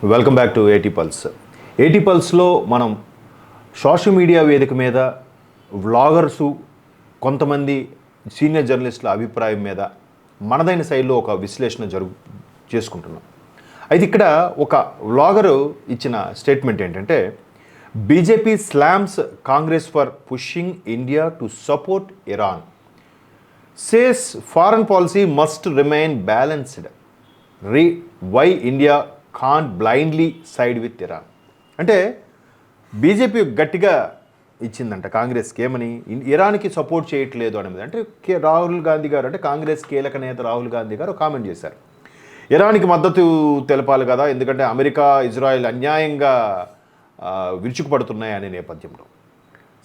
Welcome back to ఏటీ pulse. ఏటీ పల్స్లో మనం సోషల్ మీడియా వేదిక మీద వ్లాగర్సు, కొంతమంది సీనియర్ జర్నలిస్టుల అభిప్రాయం మీద మనదైన శైలిలో ఒక విశ్లేషణ చేసుకుంటున్నాం. అయితే ఇక్కడ ఒక వ్లాగరు ఇచ్చిన స్టేట్మెంట్ ఏంటంటే, BJP slams Congress for pushing India to support Iran, says foreign policy must remain balanced, why India can't blindly side with Iran. అంటే బీజేపీ గట్టిగా ఇచ్చిందంట కాంగ్రెస్కి, ఏమని ఇరాన్కి సపోర్ట్ చేయట్లేదు అనేది. అంటే రాహుల్ గాంధీ గారు, అంటే కాంగ్రెస్ కీలక నేత రాహుల్ గాంధీ గారు కామెంట్ చేశారు, ఇరాన్కి మద్దతు తెలపాలి కదా, ఎందుకంటే అమెరికా ఇజ్రాయెల్ అన్యాయంగా విరుచుకుపడుతున్నాయి అనే నేపథ్యంలో.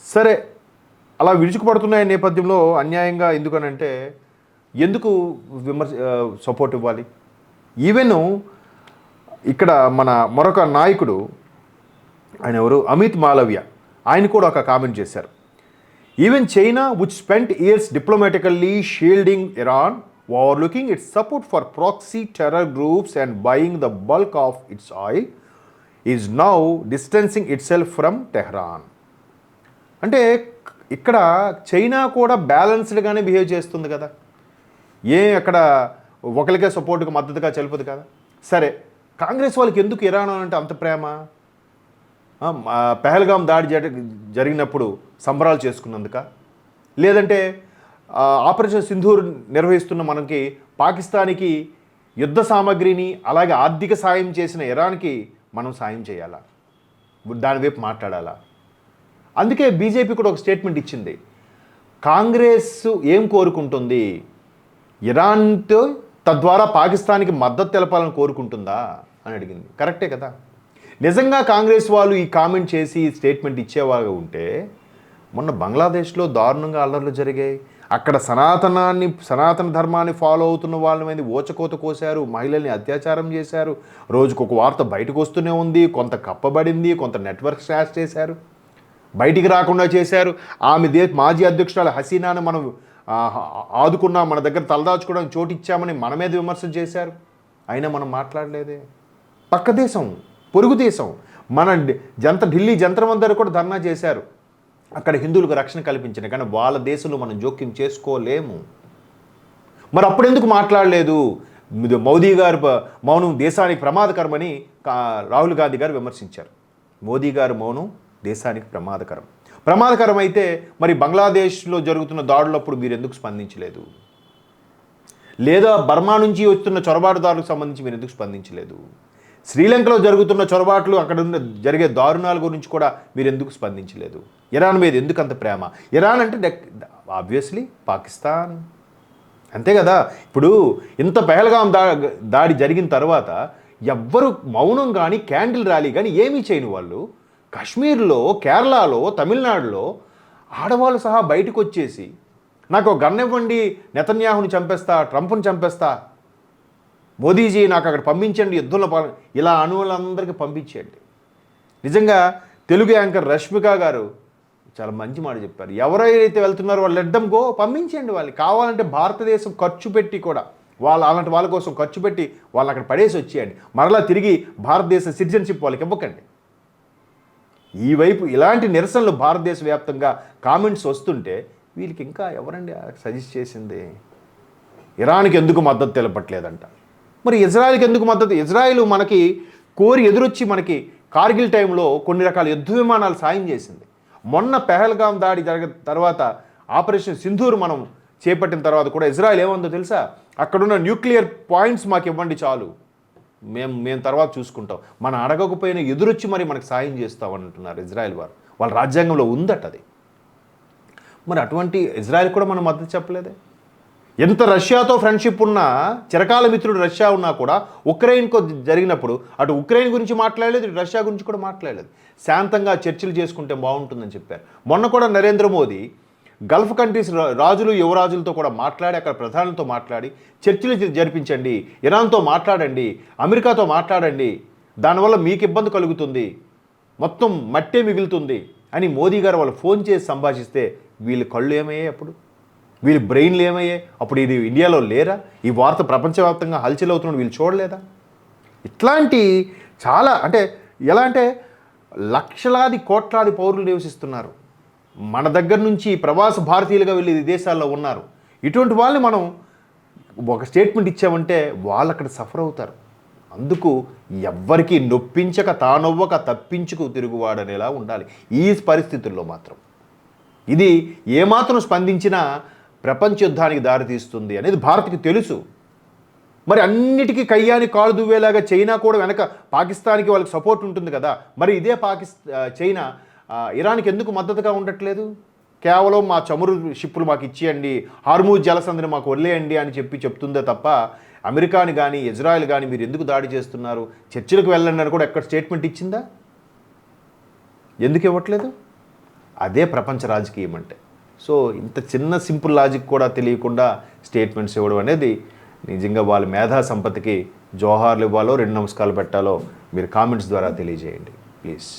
సరే, అలా విరుచుకుపడుతున్నాయి నేపథ్యంలో అన్యాయంగా ఎందుకనంటే ఎందుకు సపోర్ట్ ఇవ్వాలి? ఈవెన్ ఇక్కడ మన మరొక నాయకుడు, ఆయన ఎవరు, అమిత్ మాలవ్య, ఆయన కూడా ఒక కామెంట్ చేశారు. Even China which spent years diplomatically shielding Iran, overlooking its support for proxy terror groups and buying the bulk of its oil, is now distancing itself from Tehran. అంటే ఇక్కడ చైనా కూడా బ్యాలెన్స్డ్గానే behave చేస్తుంది కదా, అక్కడ ఒకరికే సపోర్ట్గా మద్దతుగా చెలుపుదు కదా. సరే, కాంగ్రెస్ వాళ్ళకి ఎందుకు ఇరాన్ అంటే అంత ప్రేమ? పెహల్గాం దాడి జరిగినప్పుడు సంబరాలు చేసుకున్నందుక, లేదంటే ఆపరేషన్ సింధూర్ నిర్వహిస్తున్న మనకి పాకిస్తాన్కి యుద్ధ సామాగ్రిని అలాగే ఆర్థిక సాయం చేసిన ఇరాన్కి మనం సాయం చేయాలా, దాని వైపు మాట్లాడాలా? అందుకే బీజేపీ కూడా ఒక స్టేట్మెంట్ ఇచ్చింది, కాంగ్రెస్ ఏం కోరుకుంటుంది, ఇరాన్తో తద్వారా పాకిస్తాన్కి మద్దతు తెలపాలని కోరుకుంటుందా అని అడిగింది. కరెక్టే కదా. నిజంగా కాంగ్రెస్ వాళ్ళు ఈ కామెంట్ చేసి ఈ స్టేట్మెంట్ ఇచ్చేవాళ్ళు ఉంటే, మొన్న బంగ్లాదేశ్లో దారుణంగా అల్లర్లు జరిగాయి, అక్కడ సనాతన ధర్మాన్ని ఫాలో అవుతున్న వాళ్ళ మీద ఓచకోత కోశారు, మహిళల్ని అత్యాచారం చేశారు, రోజుకొక వార్త బయటకు వస్తూనే ఉంది, కొంత కప్పబడింది, కొంత నెట్వర్క్ స్టాష్ చేశారు, బయటికి రాకుండా చేశారు. ఆమె మాజీ అధ్యక్షురాలు హసీనాను మనం ఆదుకున్నా, మన దగ్గర తలదాచుకోవడానికి చోటు ఇచ్చామని మన మీద విమర్శలు చేశారు, అయినా మనం మాట్లాడలేదే. పక్క దేశం, పొరుగు దేశం, మన ఢిల్లీ జంతర్ మంతర్ కూడా ధర్నా చేశారు, అక్కడ హిందువులకు రక్షణ కల్పించిన, కానీ వాళ్ళ దేశంలో మనం జోక్యం చేసుకోలేము. మరి అప్పుడు ఎందుకు మాట్లాడలేదు? మోదీ గారు మౌనం దేశానికి ప్రమాదకరమని రాహుల్ గాంధీ గారు విమర్శించారు. మోదీ గారు మౌనం దేశానికి ప్రమాదకరం అయితే మరి బంగ్లాదేశ్లో జరుగుతున్న దాడులప్పుడు మీరు ఎందుకు స్పందించలేదు? లేదా బర్మా నుంచి వస్తున్న చొరబాటుదారులకు సంబంధించి మీరు ఎందుకు స్పందించలేదు? శ్రీలంకలో జరుగుతున్న చొరబాట్లు, అక్కడ జరిగే దారుణాల గురించి కూడా మీరు ఎందుకు స్పందించలేదు? ఇరాన్ మీద ఎందుకు అంత ప్రేమ? ఇరాన్ అంటే ఆబ్వియస్లీ పాకిస్తాన్, అంతే కదా. ఇప్పుడు ఇంత పెహల్గాం దాడి జరిగిన తర్వాత ఎవ్వరు మౌనం కానీ క్యాండిల్ ర్యాలీ కానీ ఏమీ చేయని వాళ్ళు కాశ్మీర్లో, కేరళలో, తమిళనాడులో ఆడవాళ్ళు సహా బయటకు వచ్చేసి నాకు గన్ ఇవ్వండి, నెతన్యాహుని చంపేస్తా, ట్రంప్ని చంపేస్తా, మోదీజీ నాకు అక్కడ పంపించండి, యుద్ధంలో ఇలా వాళ్ళందరికీ పంపించేయండి. నిజంగా తెలుగు యాంకర్ రష్మిక గారు చాలా మంచి మాట చెప్పారు, ఎవరైతే వెళ్తున్నారో వాళ్ళు లెట్ గో, పంపించండి, వాళ్ళకి కావాలంటే భారతదేశం ఖర్చు పెట్టి కూడా అలాంటి వాళ్ళ కోసం ఖర్చు పెట్టి వాళ్ళు అక్కడ పడేసి వచ్చేయండి, మరలా తిరిగి భారతదేశ సిటిజన్షిప్ వాళ్ళకి ఇవ్వకండి. ఈ వైపు ఇలాంటి నిరసనలు భారతదేశ వ్యాప్తంగా కామెంట్స్ వస్తుంటే వీళ్ళకి ఇంకా ఎవరండి సజెస్ట్ చేసింది? ఇరాన్కి ఎందుకు మద్దతు తెలపట్లేదంట, మరి ఇజ్రాయెల్కి ఎందుకు మద్దతు? ఇజ్రాయెల్ మనకి కోరి ఎదురొచ్చి మనకి కార్గిల్ టైంలో కొన్ని రకాల యుద్ధ విమానాలు సాయం చేసింది. మొన్న పెహల్గాం దాడి జరిగిన తర్వాత ఆపరేషన్ సింధూర్ మనం చేపట్టిన తర్వాత కూడా ఇజ్రాయెల్ ఏమందో తెలుసా, అక్కడున్న న్యూక్లియర్ పాయింట్స్ మాకు ఇవ్వండి చాలు, మేము తర్వాత చూసుకుంటాం, మనం అడగకపోయినా ఎదురొచ్చి మరి మనకు సాయం చేస్తామని అంటున్నారు ఇజ్రాయెల్ వారు. వాళ్ళ రాజ్యాంగంలో ఉందట అది. మరి అటువంటి ఇజ్రాయెల్ కూడా మనం మద్దతు చెప్పలేదే. ఎంత రష్యాతో ఫ్రెండ్షిప్ ఉన్నా, చిరకాల మిత్రుడు రష్యా ఉన్నా కూడా ఉక్రెయిన్కు జరిగినప్పుడు అటు ఉక్రెయిన్ గురించి మాట్లాడలేదు, ఇటు రష్యా గురించి కూడా మాట్లాడలేదు. శాంతంగా చర్చలు చేసుకుంటే బాగుంటుందని చెప్పారు. మొన్న కూడా నరేంద్ర మోదీ గల్ఫ్ కంట్రీస్ రాజులు, యువరాజులతో కూడా మాట్లాడి, అక్కడ ప్రధానులతో మాట్లాడి చర్చలు జరిపించండి, ఇరాన్తో మాట్లాడండి, అమెరికాతో మాట్లాడండి, దానివల్ల మీకు ఇబ్బంది కలుగుతుంది, మొత్తం మట్టే మిగులుతుంది అని మోదీ గారు వాళ్ళు ఫోన్ చేసి సంభాషిస్తే వీళ్ళ కళ్ళు ఏమయ్యాయి? అప్పుడు వీళ్ళ బ్రెయిన్లు ఏమయ్యాయి? అప్పుడు ఇది ఇండియాలో లేరా? ఈ వార్త ప్రపంచవ్యాప్తంగా హల్చల్ అవుతున్న వీళ్ళు చూడలేదా? ఇట్లాంటి చాలా అంటే ఎలా అంటే లక్షలాది కోట్లాది పౌరులు నివసిస్తున్నారు. మన దగ్గర నుంచి ప్రవాస భారతీయులుగా వెళ్ళి విదేశాల్లో ఉన్నారు. ఇటువంటి వాళ్ళని మనం ఒక స్టేట్మెంట్ ఇచ్చామంటే వాళ్ళు అక్కడ సఫర్ అవుతారు. అందుకు ఎవ్వరికీ నొప్పించక తానొవ్వక తప్పించుకు తిరుగువాడనేలా ఉండాలి ఈ పరిస్థితుల్లో మాత్రం. ఇది ఏమాత్రం స్పందించినా ప్రపంచ యుద్ధానికి దారితీస్తుంది అనేది భారత్కి తెలుసు. మరి అన్నిటికీ కయ్యాని కాలు దువ్వేలాగా చైనా కూడా వెనక పాకిస్తాన్కి వాళ్ళకి సపోర్ట్ ఉంటుంది కదా. మరి ఇదే చైనా ఇరాన్కి ఎందుకు మద్దతుగా ఉండట్లేదు? కేవలం మా చమురు షిప్పులు మాకు ఇచ్చేయండి, హార్మూజ్ జలసంధిని మాకు వదిలేయండి అని చెప్తుందే తప్ప అమెరికాని కానీ ఇజ్రాయెల్ కానీ మీరు ఎందుకు దాడి చేస్తున్నారు, చర్చలకు వెళ్ళండి అని కూడా ఎక్కడ స్టేట్మెంట్ ఇచ్చిందా? ఎందుకు ఇవ్వట్లేదు? అదే ప్రపంచ రాజకీయం అంటే. సో ఇంత చిన్న సింపుల్ లాజిక్ కూడా తెలియకుండా స్టేట్మెంట్స్ ఇవ్వడం అనేది నిజంగా వాళ్ళ మేధా సంపత్తికి జోహార్లు ఇవ్వాలో 2 నమస్కారాలు పెట్టాలో మీరు కామెంట్స్ ద్వారా తెలియజేయండి ప్లీజ్.